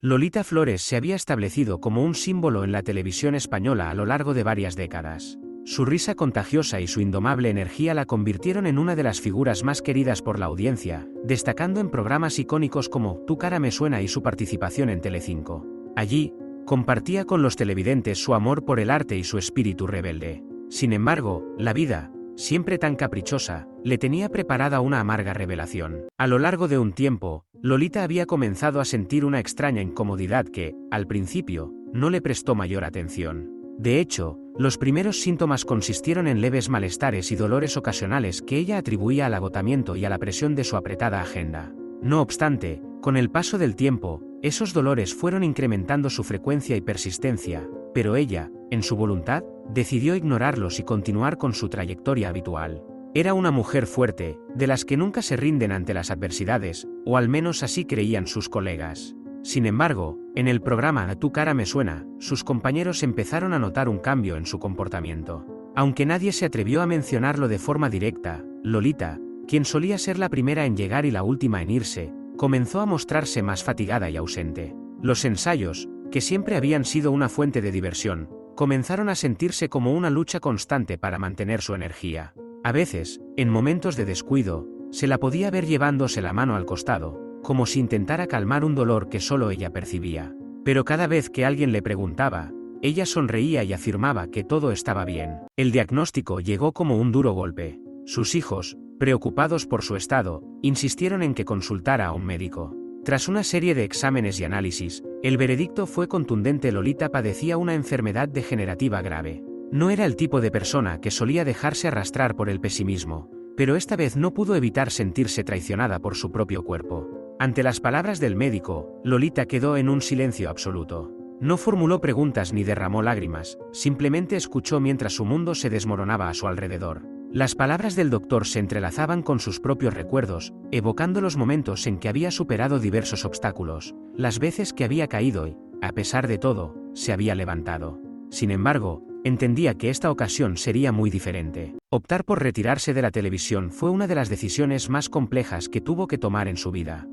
Lolita Flores se había establecido como un símbolo en la televisión española a lo largo de varias décadas. Su risa contagiosa y su indomable energía la convirtieron en una de las figuras más queridas por la audiencia, destacando en programas icónicos como Tu cara me suena y su participación en Telecinco. Allí, compartía con los televidentes su amor por el arte y su espíritu rebelde. Sin embargo, la vida, siempre tan caprichosa, le tenía preparada una amarga revelación. A lo largo de un tiempo, Lolita había comenzado a sentir una extraña incomodidad que, al principio, no le prestó mayor atención. De hecho, los primeros síntomas consistieron en leves malestares y dolores ocasionales que ella atribuía al agotamiento y a la presión de su apretada agenda. No obstante, con el paso del tiempo, esos dolores fueron incrementando su frecuencia y persistencia, pero ella, en su voluntad, decidió ignorarlos y continuar con su trayectoria habitual. Era una mujer fuerte, de las que nunca se rinden ante las adversidades, o al menos así creían sus colegas. Sin embargo, en el programa Tu cara me suena, sus compañeros empezaron a notar un cambio en su comportamiento. Aunque nadie se atrevió a mencionarlo de forma directa, Lolita, quien solía ser la primera en llegar y la última en irse, comenzó a mostrarse más fatigada y ausente. Los ensayos, que siempre habían sido una fuente de diversión, comenzaron a sentirse como una lucha constante para mantener su energía. A veces, en momentos de descuido, se la podía ver llevándose la mano al costado, como si intentara calmar un dolor que solo ella percibía. Pero cada vez que alguien le preguntaba, ella sonreía y afirmaba que todo estaba bien. El diagnóstico llegó como un duro golpe. Sus hijos, preocupados por su estado, insistieron en que consultara a un médico. Tras una serie de exámenes y análisis, el veredicto fue contundente: Lolita padecía una enfermedad degenerativa grave. No era el tipo de persona que solía dejarse arrastrar por el pesimismo, pero esta vez no pudo evitar sentirse traicionada por su propio cuerpo. Ante las palabras del médico, Lolita quedó en un silencio absoluto. No formuló preguntas ni derramó lágrimas, simplemente escuchó mientras su mundo se desmoronaba a su alrededor. Las palabras del doctor se entrelazaban con sus propios recuerdos, evocando los momentos en que había superado diversos obstáculos, las veces que había caído y, a pesar de todo, se había levantado. Sin embargo, entendía que esta ocasión sería muy diferente. Optar por retirarse de la televisión fue una de las decisiones más complejas que tuvo que tomar en su vida.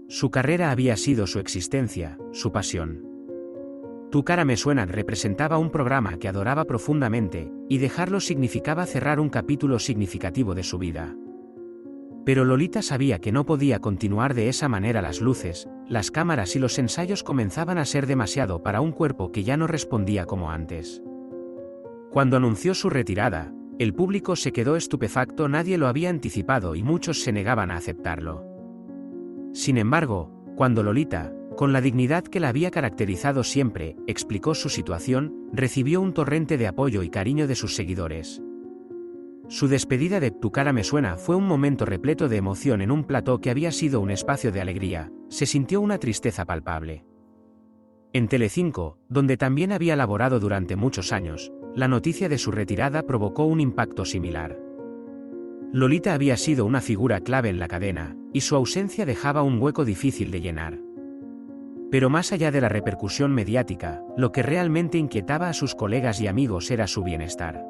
Su carrera había sido su existencia, su pasión. Tu cara me suena representaba un programa que adoraba profundamente, y dejarlo significaba cerrar un capítulo significativo de su vida. Pero Lolita sabía que no podía continuar de esa manera. Las luces, las cámaras y los ensayos comenzaban a ser demasiado para un cuerpo que ya no respondía como antes. Cuando anunció su retirada, el público se quedó estupefacto. Nadie lo había anticipado y muchos se negaban a aceptarlo. Sin embargo, cuando Lolita, con la dignidad que la había caracterizado siempre, explicó su situación, recibió un torrente de apoyo y cariño de sus seguidores. Su despedida de Tu cara me suena fue un momento repleto de emoción. En un plató que había sido un espacio de alegría, se sintió una tristeza palpable. En Telecinco, donde también había laborado durante muchos años, la noticia de su retirada provocó un impacto similar. Lolita había sido una figura clave en la cadena, y su ausencia dejaba un hueco difícil de llenar. Pero más allá de la repercusión mediática, lo que realmente inquietaba a sus colegas y amigos era su bienestar.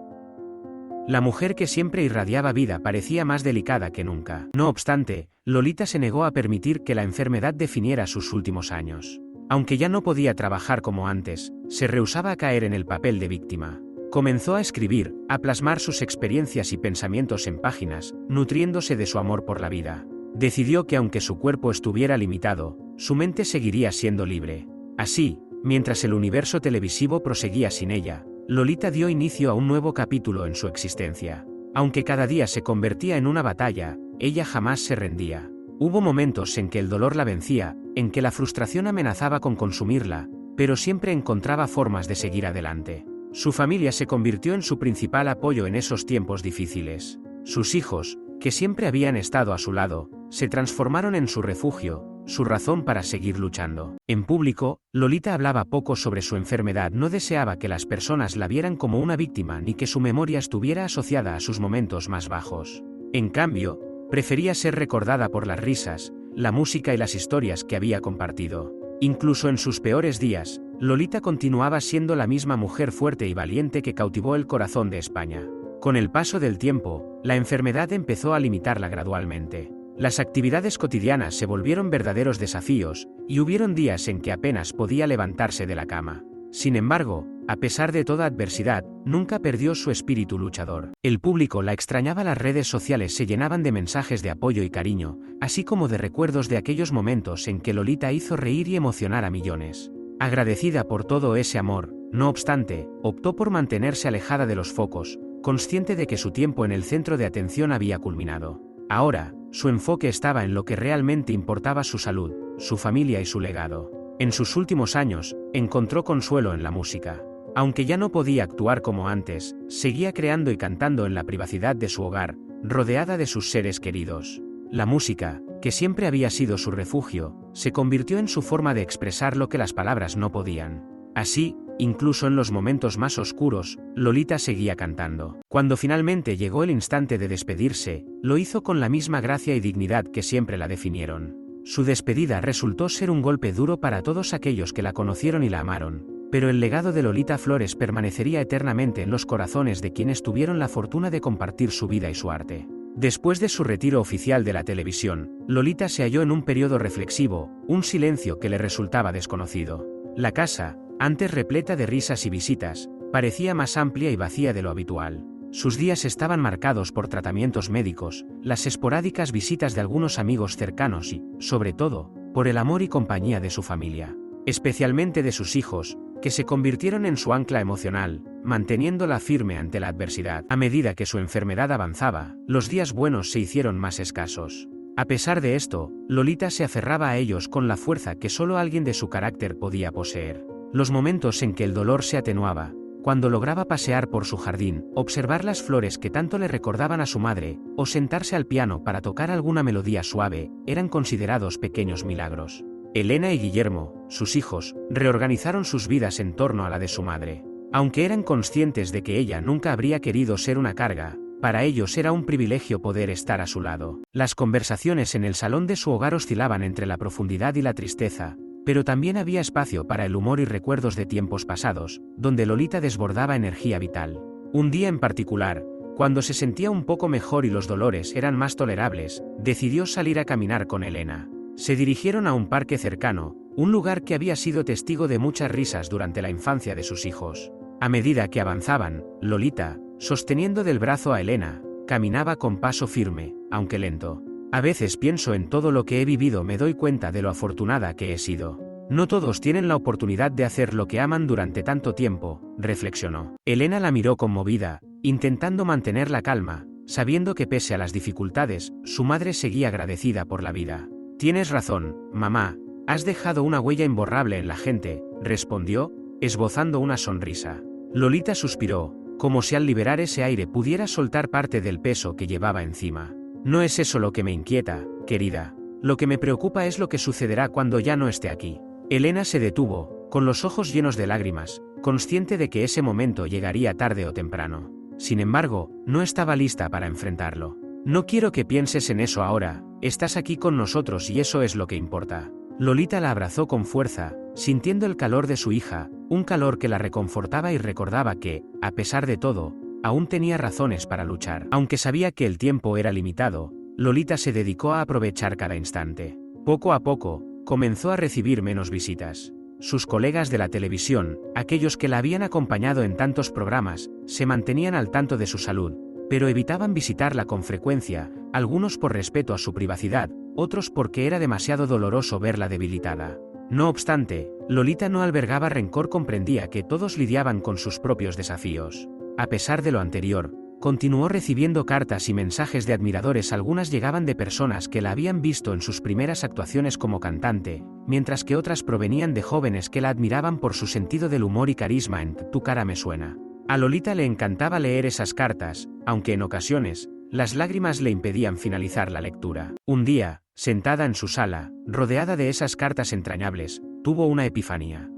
La mujer que siempre irradiaba vida parecía más delicada que nunca. No obstante, Lolita se negó a permitir que la enfermedad definiera sus últimos años. Aunque ya no podía trabajar como antes, se rehusaba a caer en el papel de víctima. Comenzó a escribir, a plasmar sus experiencias y pensamientos en páginas, nutriéndose de su amor por la vida. Decidió que aunque su cuerpo estuviera limitado, su mente seguiría siendo libre. Así, mientras el universo televisivo proseguía sin ella, Lolita dio inicio a un nuevo capítulo en su existencia. Aunque cada día se convertía en una batalla, ella jamás se rendía. Hubo momentos en que el dolor la vencía, en que la frustración amenazaba con consumirla, pero siempre encontraba formas de seguir adelante. Su familia se convirtió en su principal apoyo en esos tiempos difíciles. Sus hijos, que siempre habían estado a su lado, se transformaron en su refugio, su razón para seguir luchando. En público, Lolita hablaba poco sobre su enfermedad. No deseaba que las personas la vieran como una víctima ni que su memoria estuviera asociada a sus momentos más bajos. En cambio, prefería ser recordada por las risas, la música y las historias que había compartido. Incluso en sus peores días, Lolita continuaba siendo la misma mujer fuerte y valiente que cautivó el corazón de España. Con el paso del tiempo, la enfermedad empezó a limitarla gradualmente. Las actividades cotidianas se volvieron verdaderos desafíos, y hubieron días en que apenas podía levantarse de la cama. Sin embargo, a pesar de toda adversidad, nunca perdió su espíritu luchador. El público la extrañaba, las redes sociales se llenaban de mensajes de apoyo y cariño, así como de recuerdos de aquellos momentos en que Lolita hizo reír y emocionar a millones. Agradecida por todo ese amor, no obstante, optó por mantenerse alejada de los focos, consciente de que su tiempo en el centro de atención había culminado. Ahora, su enfoque estaba en lo que realmente importaba: su salud, su familia y su legado. En sus últimos años, encontró consuelo en la música. Aunque ya no podía actuar como antes, seguía creando y cantando en la privacidad de su hogar, rodeada de sus seres queridos. La música, que siempre había sido su refugio, se convirtió en su forma de expresar lo que las palabras no podían. Así, incluso en los momentos más oscuros, Lolita seguía cantando. Cuando finalmente llegó el instante de despedirse, lo hizo con la misma gracia y dignidad que siempre la definieron. Su despedida resultó ser un golpe duro para todos aquellos que la conocieron y la amaron, pero el legado de Lolita Flores permanecería eternamente en los corazones de quienes tuvieron la fortuna de compartir su vida y su arte. Después de su retiro oficial de la televisión, Lolita se halló en un periodo reflexivo, un silencio que le resultaba desconocido. La casa, antes repleta de risas y visitas, parecía más amplia y vacía de lo habitual. Sus días estaban marcados por tratamientos médicos, las esporádicas visitas de algunos amigos cercanos y, sobre todo, por el amor y compañía de su familia, especialmente de sus hijos, que se convirtieron en su ancla emocional, manteniéndola firme ante la adversidad. A medida que su enfermedad avanzaba, los días buenos se hicieron más escasos. A pesar de esto, Lolita se aferraba a ellos con la fuerza que solo alguien de su carácter podía poseer. Los momentos en que el dolor se atenuaba, cuando lograba pasear por su jardín, observar las flores que tanto le recordaban a su madre, o sentarse al piano para tocar alguna melodía suave, eran considerados pequeños milagros. Elena y Guillermo, sus hijos, reorganizaron sus vidas en torno a la de su madre. Aunque eran conscientes de que ella nunca habría querido ser una carga, para ellos era un privilegio poder estar a su lado. Las conversaciones en el salón de su hogar oscilaban entre la profundidad y la tristeza, pero también había espacio para el humor y recuerdos de tiempos pasados, donde Lolita desbordaba energía vital. Un día en particular, cuando se sentía un poco mejor y los dolores eran más tolerables, decidió salir a caminar con Elena. Se dirigieron a un parque cercano, un lugar que había sido testigo de muchas risas durante la infancia de sus hijos. A medida que avanzaban, Lolita, sosteniendo del brazo a Elena, caminaba con paso firme, aunque lento. A veces pienso en todo lo que he vivido, me doy cuenta de lo afortunada que he sido. No todos tienen la oportunidad de hacer lo que aman durante tanto tiempo, reflexionó. Elena la miró conmovida, intentando mantener la calma, sabiendo que pese a las dificultades, su madre seguía agradecida por la vida. Tienes razón, mamá, has dejado una huella imborrable en la gente, respondió, esbozando una sonrisa. Lolita suspiró, como si al liberar ese aire pudiera soltar parte del peso que llevaba encima. No es eso lo que me inquieta, querida. Lo que me preocupa es lo que sucederá cuando ya no esté aquí. Elena se detuvo, con los ojos llenos de lágrimas, consciente de que ese momento llegaría tarde o temprano. Sin embargo, no estaba lista para enfrentarlo. No quiero que pienses en eso ahora, estás aquí con nosotros y eso es lo que importa. Lolita la abrazó con fuerza, sintiendo el calor de su hija, un calor que la reconfortaba y recordaba que, a pesar de todo, aún tenía razones para luchar. Aunque sabía que el tiempo era limitado, Lolita se dedicó a aprovechar cada instante. Poco a poco, comenzó a recibir menos visitas. Sus colegas de la televisión, aquellos que la habían acompañado en tantos programas, se mantenían al tanto de su salud, pero evitaban visitarla con frecuencia, algunos por respeto a su privacidad, otros porque era demasiado doloroso verla debilitada. No obstante, Lolita no albergaba rencor, comprendía que todos lidiaban con sus propios desafíos. A pesar de lo anterior, continuó recibiendo cartas y mensajes de admiradores, algunas llegaban de personas que la habían visto en sus primeras actuaciones como cantante, mientras que otras provenían de jóvenes que la admiraban por su sentido del humor y carisma en Tu cara me suena. A Lolita le encantaba leer esas cartas, aunque en ocasiones, las lágrimas le impedían finalizar la lectura. Un día, sentada en su sala, rodeada de esas cartas entrañables, tuvo una epifanía.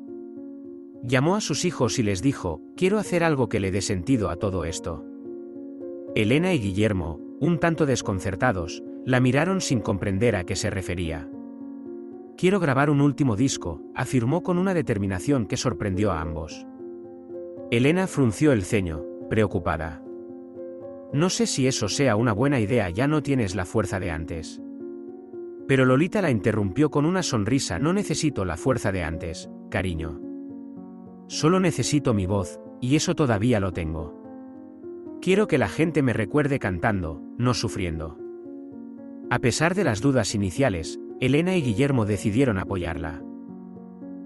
Llamó a sus hijos y les dijo, quiero hacer algo que le dé sentido a todo esto. Elena y Guillermo, un tanto desconcertados, la miraron sin comprender a qué se refería. Quiero grabar un último disco, afirmó con una determinación que sorprendió a ambos. Elena frunció el ceño, preocupada. No sé si eso sea una buena idea, ya no tienes la fuerza de antes. Pero Lolita la interrumpió con una sonrisa. No necesito la fuerza de antes, cariño. Solo necesito mi voz, y eso todavía lo tengo. Quiero que la gente me recuerde cantando, no sufriendo. A pesar de las dudas iniciales, Elena y Guillermo decidieron apoyarla.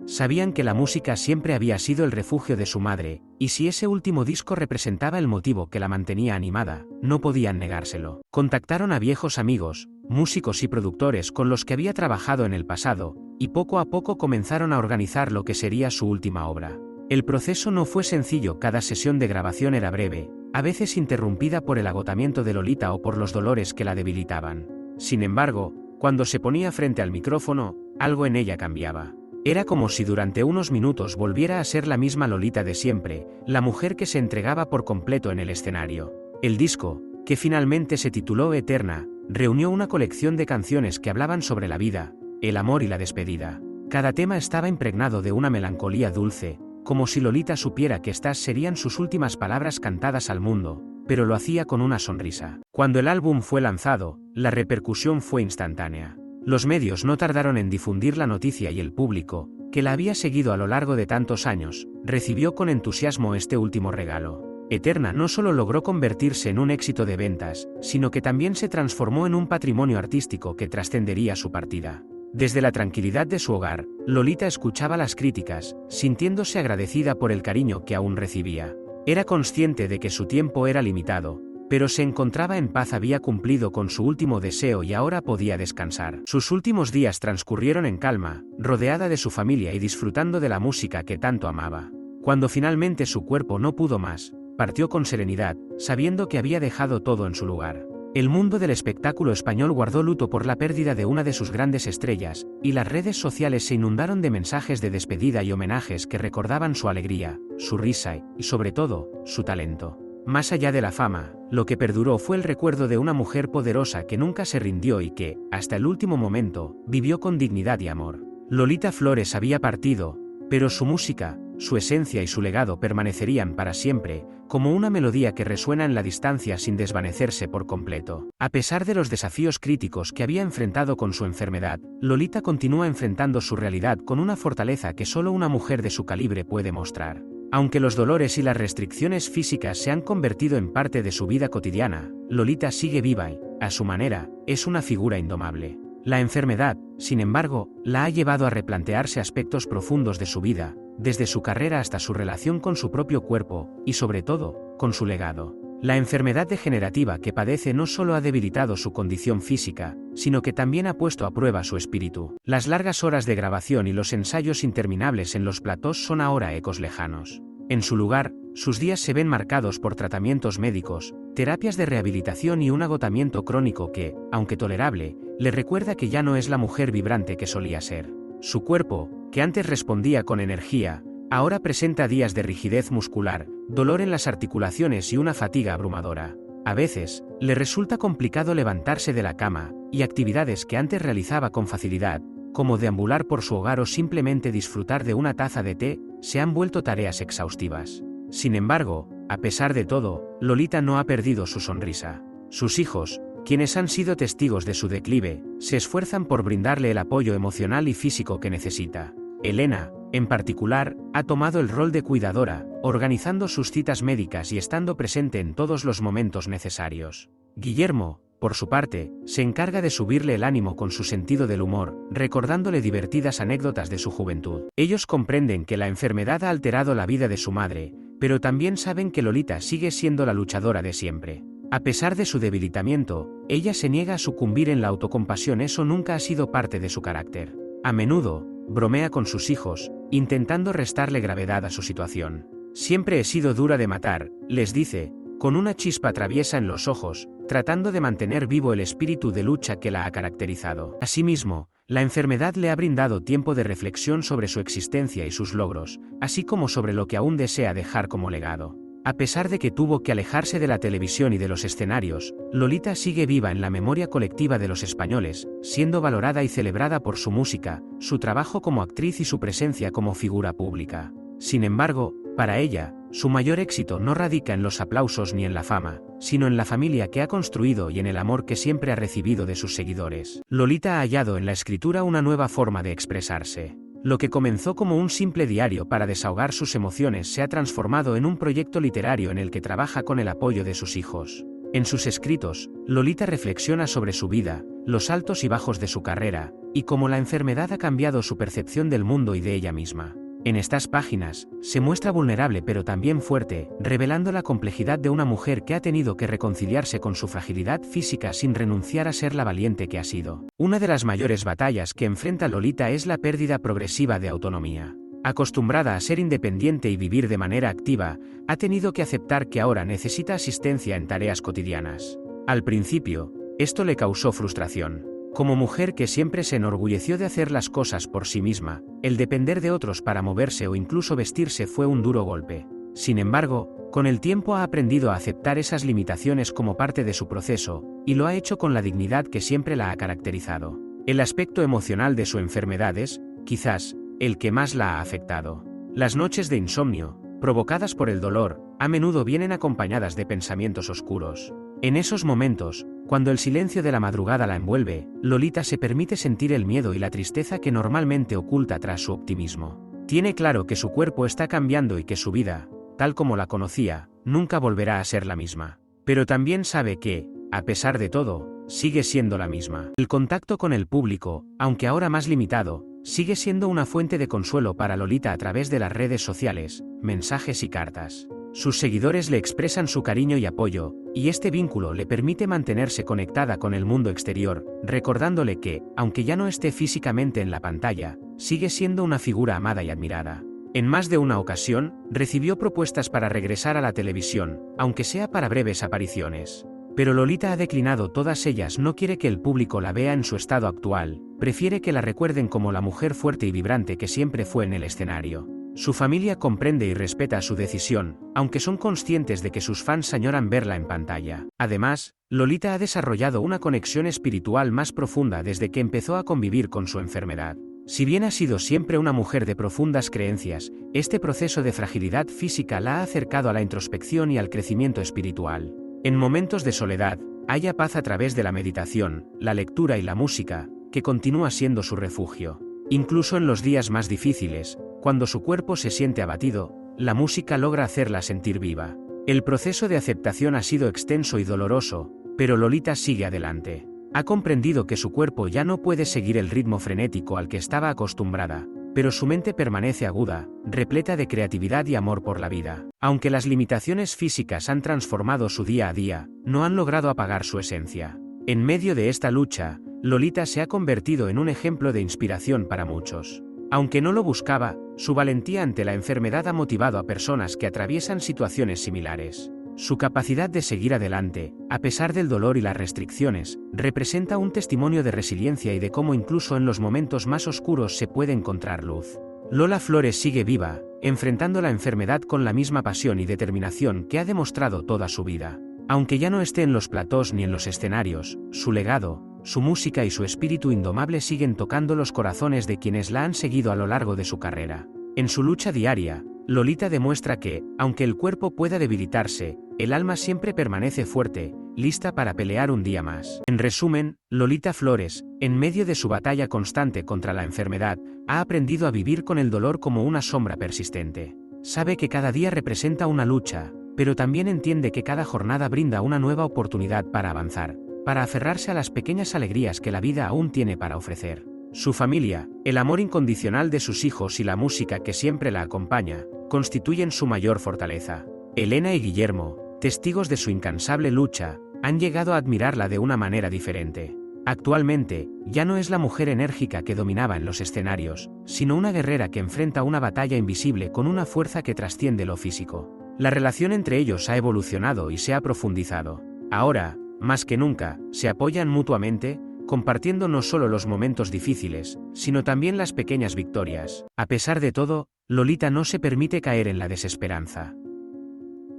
Sabían que la música siempre había sido el refugio de su madre, y si ese último disco representaba el motivo que la mantenía animada, no podían negárselo. Contactaron a viejos amigos, músicos y productores con los que había trabajado en el pasado, y poco a poco comenzaron a organizar lo que sería su última obra. El proceso no fue sencillo. Cada sesión de grabación era breve, a veces interrumpida por el agotamiento de Lolita o por los dolores que la debilitaban. Sin embargo, cuando se ponía frente al micrófono, algo en ella cambiaba. Era como si durante unos minutos volviera a ser la misma Lolita de siempre, la mujer que se entregaba por completo en el escenario. El disco, que finalmente se tituló Eterna, reunió una colección de canciones que hablaban sobre la vida, el amor y la despedida. Cada tema estaba impregnado de una melancolía dulce, como si Lolita supiera que estas serían sus últimas palabras cantadas al mundo, pero lo hacía con una sonrisa. Cuando el álbum fue lanzado, la repercusión fue instantánea. Los medios no tardaron en difundir la noticia y el público, que la había seguido a lo largo de tantos años, recibió con entusiasmo este último regalo. Eterna no solo logró convertirse en un éxito de ventas, sino que también se transformó en un patrimonio artístico que trascendería su partida. Desde la tranquilidad de su hogar, Lolita escuchaba las críticas, sintiéndose agradecida por el cariño que aún recibía. Era consciente de que su tiempo era limitado, pero se encontraba en paz. Había cumplido con su último deseo y ahora podía descansar. Sus últimos días transcurrieron en calma, rodeada de su familia y disfrutando de la música que tanto amaba. Cuando finalmente su cuerpo no pudo más, partió con serenidad, sabiendo que había dejado todo en su lugar. El mundo del espectáculo español guardó luto por la pérdida de una de sus grandes estrellas, y las redes sociales se inundaron de mensajes de despedida y homenajes que recordaban su alegría, su risa y, sobre todo, su talento. Más allá de la fama, lo que perduró fue el recuerdo de una mujer poderosa que nunca se rindió y que, hasta el último momento, vivió con dignidad y amor. Lolita Flores había partido, pero su música, su esencia y su legado permanecerían para siempre, como una melodía que resuena en la distancia sin desvanecerse por completo. A pesar de los desafíos críticos que había enfrentado con su enfermedad, Lolita continúa enfrentando su realidad con una fortaleza que solo una mujer de su calibre puede mostrar. Aunque los dolores y las restricciones físicas se han convertido en parte de su vida cotidiana, Lolita sigue viva y, a su manera, es una figura indomable. La enfermedad, sin embargo, la ha llevado a replantearse aspectos profundos de su vida, desde su carrera hasta su relación con su propio cuerpo, y sobre todo, con su legado. La enfermedad degenerativa que padece no solo ha debilitado su condición física, sino que también ha puesto a prueba su espíritu. Las largas horas de grabación y los ensayos interminables en los platós son ahora ecos lejanos. En su lugar, sus días se ven marcados por tratamientos médicos, terapias de rehabilitación y un agotamiento crónico que, aunque tolerable, le recuerda que ya no es la mujer vibrante que solía ser. Su cuerpo, que antes respondía con energía, ahora presenta días de rigidez muscular, dolor en las articulaciones y una fatiga abrumadora. A veces, le resulta complicado levantarse de la cama, y actividades que antes realizaba con facilidad, como deambular por su hogar o simplemente disfrutar de una taza de té, se han vuelto tareas exhaustivas. Sin embargo, a pesar de todo, Lolita no ha perdido su sonrisa. Sus hijos, quienes han sido testigos de su declive, se esfuerzan por brindarle el apoyo emocional y físico que necesita. Elena, en particular, ha tomado el rol de cuidadora, organizando sus citas médicas y estando presente en todos los momentos necesarios. Guillermo, por su parte, se encarga de subirle el ánimo con su sentido del humor, recordándole divertidas anécdotas de su juventud. Ellos comprenden que la enfermedad ha alterado la vida de su madre, pero también saben que Lolita sigue siendo la luchadora de siempre. A pesar de su debilitamiento, ella se niega a sucumbir en la autocompasión. Eso nunca ha sido parte de su carácter. A menudo, bromea con sus hijos, intentando restarle gravedad a su situación. Siempre he sido dura de matar, les dice, con una chispa traviesa en los ojos, tratando de mantener vivo el espíritu de lucha que la ha caracterizado. Asimismo, la enfermedad le ha brindado tiempo de reflexión sobre su existencia y sus logros, así como sobre lo que aún desea dejar como legado. A pesar de que tuvo que alejarse de la televisión y de los escenarios, Lolita sigue viva en la memoria colectiva de los españoles, siendo valorada y celebrada por su música, su trabajo como actriz y su presencia como figura pública. Sin embargo, para ella, Su mayor éxito no radica en los aplausos ni en la fama, sino en la familia que ha construido y en el amor que siempre ha recibido de sus seguidores. Lolita ha hallado en la escritura una nueva forma de expresarse. Lo que comenzó como un simple diario para desahogar sus emociones se ha transformado en un proyecto literario en el que trabaja con el apoyo de sus hijos. En sus escritos, Lolita reflexiona sobre su vida, los altos y bajos de su carrera, y cómo la enfermedad ha cambiado su percepción del mundo y de ella misma. En estas páginas, se muestra vulnerable pero también fuerte, revelando la complejidad de una mujer que ha tenido que reconciliarse con su fragilidad física sin renunciar a ser la valiente que ha sido. Una de las mayores batallas que enfrenta Lolita es la pérdida progresiva de autonomía. Acostumbrada a ser independiente y vivir de manera activa, ha tenido que aceptar que ahora necesita asistencia en tareas cotidianas. Al principio, esto le causó frustración. Como mujer que siempre se enorgulleció de hacer las cosas por sí misma, el depender de otros para moverse o incluso vestirse fue un duro golpe. Sin embargo, con el tiempo ha aprendido a aceptar esas limitaciones como parte de su proceso, y lo ha hecho con la dignidad que siempre la ha caracterizado. El aspecto emocional de su enfermedad es, quizás, el que más la ha afectado. Las noches de insomnio, provocadas por el dolor, a menudo vienen acompañadas de pensamientos oscuros. En esos momentos, cuando el silencio de la madrugada la envuelve, Lolita se permite sentir el miedo y la tristeza que normalmente oculta tras su optimismo. Tiene claro que su cuerpo está cambiando y que su vida, tal como la conocía, nunca volverá a ser la misma. Pero también sabe que, a pesar de todo, sigue siendo la misma. El contacto con el público, aunque ahora más limitado, sigue siendo una fuente de consuelo para Lolita a través de las redes sociales, mensajes y cartas. Sus seguidores le expresan su cariño y apoyo, y este vínculo le permite mantenerse conectada con el mundo exterior, recordándole que, aunque ya no esté físicamente en la pantalla, sigue siendo una figura amada y admirada. En más de una ocasión, recibió propuestas para regresar a la televisión, aunque sea para breves apariciones. Pero Lolita ha declinado todas ellas. No quiere que el público la vea en su estado actual, prefiere que la recuerden como la mujer fuerte y vibrante que siempre fue en el escenario. Su familia comprende y respeta su decisión, aunque son conscientes de que sus fans añoran verla en pantalla. Además, Lolita ha desarrollado una conexión espiritual más profunda desde que empezó a convivir con su enfermedad. Si bien ha sido siempre una mujer de profundas creencias, este proceso de fragilidad física la ha acercado a la introspección y al crecimiento espiritual. En momentos de soledad, halla paz a través de la meditación, la lectura y la música, que continúa siendo su refugio. Incluso en los días más difíciles, cuando su cuerpo se siente abatido, la música logra hacerla sentir viva. El proceso de aceptación ha sido extenso y doloroso, pero Lolita sigue adelante. Ha comprendido que su cuerpo ya no puede seguir el ritmo frenético al que estaba acostumbrada, pero su mente permanece aguda, repleta de creatividad y amor por la vida. Aunque las limitaciones físicas han transformado su día a día, no han logrado apagar su esencia. En medio de esta lucha, Lolita se ha convertido en un ejemplo de inspiración para muchos. Aunque no lo buscaba, su valentía ante la enfermedad ha motivado a personas que atraviesan situaciones similares. Su capacidad de seguir adelante, a pesar del dolor y las restricciones, representa un testimonio de resiliencia y de cómo incluso en los momentos más oscuros se puede encontrar luz. Lola Flores sigue viva, enfrentando la enfermedad con la misma pasión y determinación que ha demostrado toda su vida. Aunque ya no esté en los platós ni en los escenarios, su legado, su música y su espíritu indomable siguen tocando los corazones de quienes la han seguido a lo largo de su carrera. En su lucha diaria, Lolita demuestra que, aunque el cuerpo pueda debilitarse, el alma siempre permanece fuerte, lista para pelear un día más. En resumen, Lolita Flores, en medio de su batalla constante contra la enfermedad, ha aprendido a vivir con el dolor como una sombra persistente. Sabe que cada día representa una lucha, pero también entiende que cada jornada brinda una nueva oportunidad para avanzar, para aferrarse a las pequeñas alegrías que la vida aún tiene para ofrecer. Su familia, el amor incondicional de sus hijos y la música que siempre la acompaña, constituyen su mayor fortaleza. Elena y Guillermo, testigos de su incansable lucha, han llegado a admirarla de una manera diferente. Actualmente, ya no es la mujer enérgica que dominaba en los escenarios, sino una guerrera que enfrenta una batalla invisible con una fuerza que trasciende lo físico. La relación entre ellos ha evolucionado y se ha profundizado. Ahora, más que nunca, se apoyan mutuamente, compartiendo no solo los momentos difíciles, sino también las pequeñas victorias. A pesar de todo, Lolita no se permite caer en la desesperanza.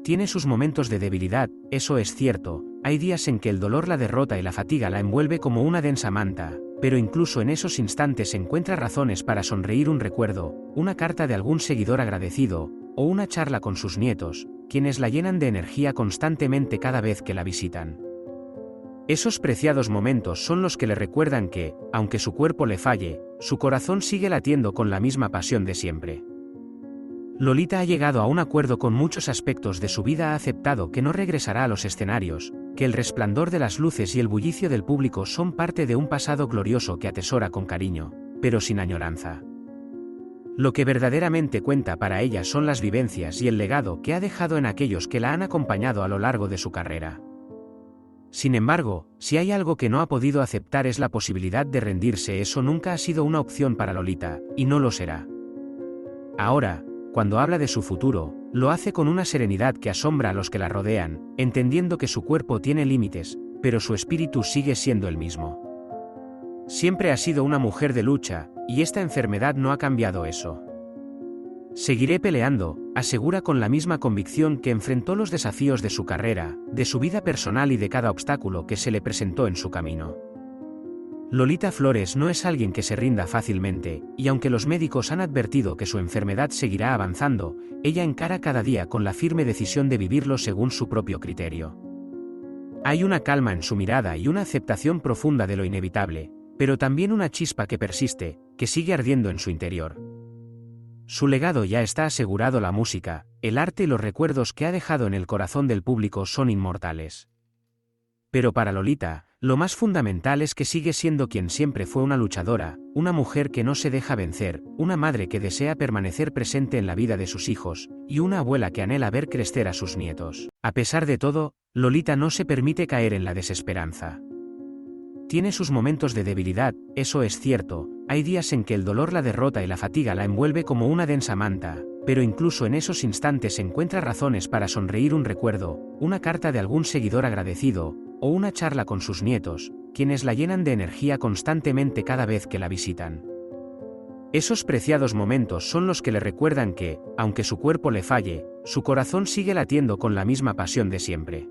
Tiene sus momentos de debilidad, eso es cierto, hay días en que el dolor la derrota y la fatiga la envuelve como una densa manta, pero incluso en esos instantes encuentra razones para sonreír: un recuerdo, una carta de algún seguidor agradecido, o una charla con sus nietos, quienes la llenan de energía constantemente cada vez que la visitan. Esos preciados momentos son los que le recuerdan que, aunque su cuerpo le falle, su corazón sigue latiendo con la misma pasión de siempre. Lolita ha llegado a un acuerdo con muchos aspectos de su vida, ha aceptado que no regresará a los escenarios, que el resplandor de las luces y el bullicio del público son parte de un pasado glorioso que atesora con cariño, pero sin añoranza. Lo que verdaderamente cuenta para ella son las vivencias y el legado que ha dejado en aquellos que la han acompañado a lo largo de su carrera. Sin embargo, si hay algo que no ha podido aceptar es la posibilidad de rendirse. Eso nunca ha sido una opción para Lolita, y no lo será. Ahora, cuando habla de su futuro, lo hace con una serenidad que asombra a los que la rodean, entendiendo que su cuerpo tiene límites, pero su espíritu sigue siendo el mismo. Siempre ha sido una mujer de lucha, y esta enfermedad no ha cambiado eso. Seguiré peleando, asegura con la misma convicción que enfrentó los desafíos de su carrera, de su vida personal y de cada obstáculo que se le presentó en su camino. Lolita Flores no es alguien que se rinda fácilmente, y aunque los médicos han advertido que su enfermedad seguirá avanzando, ella encara cada día con la firme decisión de vivirlo según su propio criterio. Hay una calma en su mirada y una aceptación profunda de lo inevitable, pero también una chispa que persiste, que sigue ardiendo en su interior. Su legado ya está asegurado. La música, el arte y los recuerdos que ha dejado en el corazón del público son inmortales. Pero para Lolita, lo más fundamental es que sigue siendo quien siempre fue: una luchadora, una mujer que no se deja vencer, una madre que desea permanecer presente en la vida de sus hijos, y una abuela que anhela ver crecer a sus nietos. A pesar de todo, Lolita no se permite caer en la desesperanza. Tiene sus momentos de debilidad, eso es cierto, hay días en que el dolor la derrota y la fatiga la envuelve como una densa manta, pero incluso en esos instantes encuentra razones para sonreír: un recuerdo, una carta de algún seguidor agradecido, o una charla con sus nietos, quienes la llenan de energía constantemente cada vez que la visitan. Esos preciados momentos son los que le recuerdan que, aunque su cuerpo le falle, su corazón sigue latiendo con la misma pasión de siempre.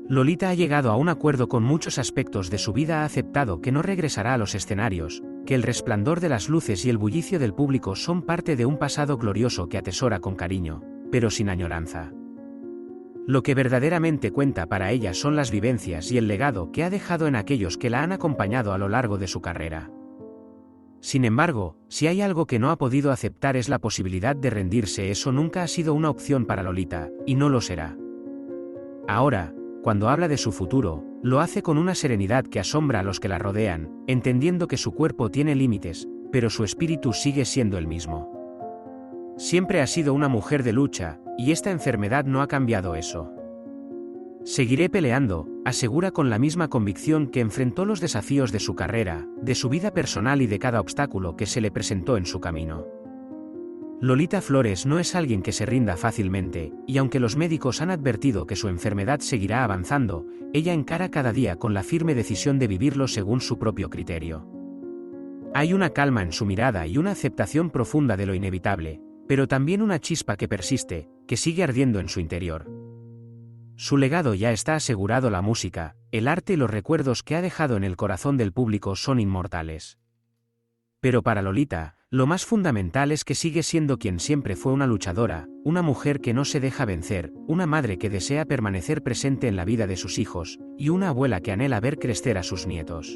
Lolita ha llegado a un acuerdo con muchos aspectos de su vida, ha aceptado que no regresará a los escenarios, que el resplandor de las luces y el bullicio del público son parte de un pasado glorioso que atesora con cariño, pero sin añoranza. Lo que verdaderamente cuenta para ella son las vivencias y el legado que ha dejado en aquellos que la han acompañado a lo largo de su carrera. Sin embargo, si hay algo que no ha podido aceptar es la posibilidad de rendirse. Eso nunca ha sido una opción para Lolita, y no lo será. Ahora, cuando habla de su futuro, lo hace con una serenidad que asombra a los que la rodean, entendiendo que su cuerpo tiene límites, pero su espíritu sigue siendo el mismo. Siempre ha sido una mujer de lucha, y esta enfermedad no ha cambiado eso. Seguiré peleando, asegura con la misma convicción que enfrentó los desafíos de su carrera, de su vida personal y de cada obstáculo que se le presentó en su camino. Lolita Flores no es alguien que se rinda fácilmente, y aunque los médicos han advertido que su enfermedad seguirá avanzando, ella encara cada día con la firme decisión de vivirlo según su propio criterio. Hay una calma en su mirada y una aceptación profunda de lo inevitable, pero también una chispa que persiste, que sigue ardiendo en su interior. Su legado ya está asegurado. La música, el arte y los recuerdos que ha dejado en el corazón del público son inmortales. Pero para Lolita, lo más fundamental es que sigue siendo quien siempre fue: una luchadora, una mujer que no se deja vencer, una madre que desea permanecer presente en la vida de sus hijos, y una abuela que anhela ver crecer a sus nietos.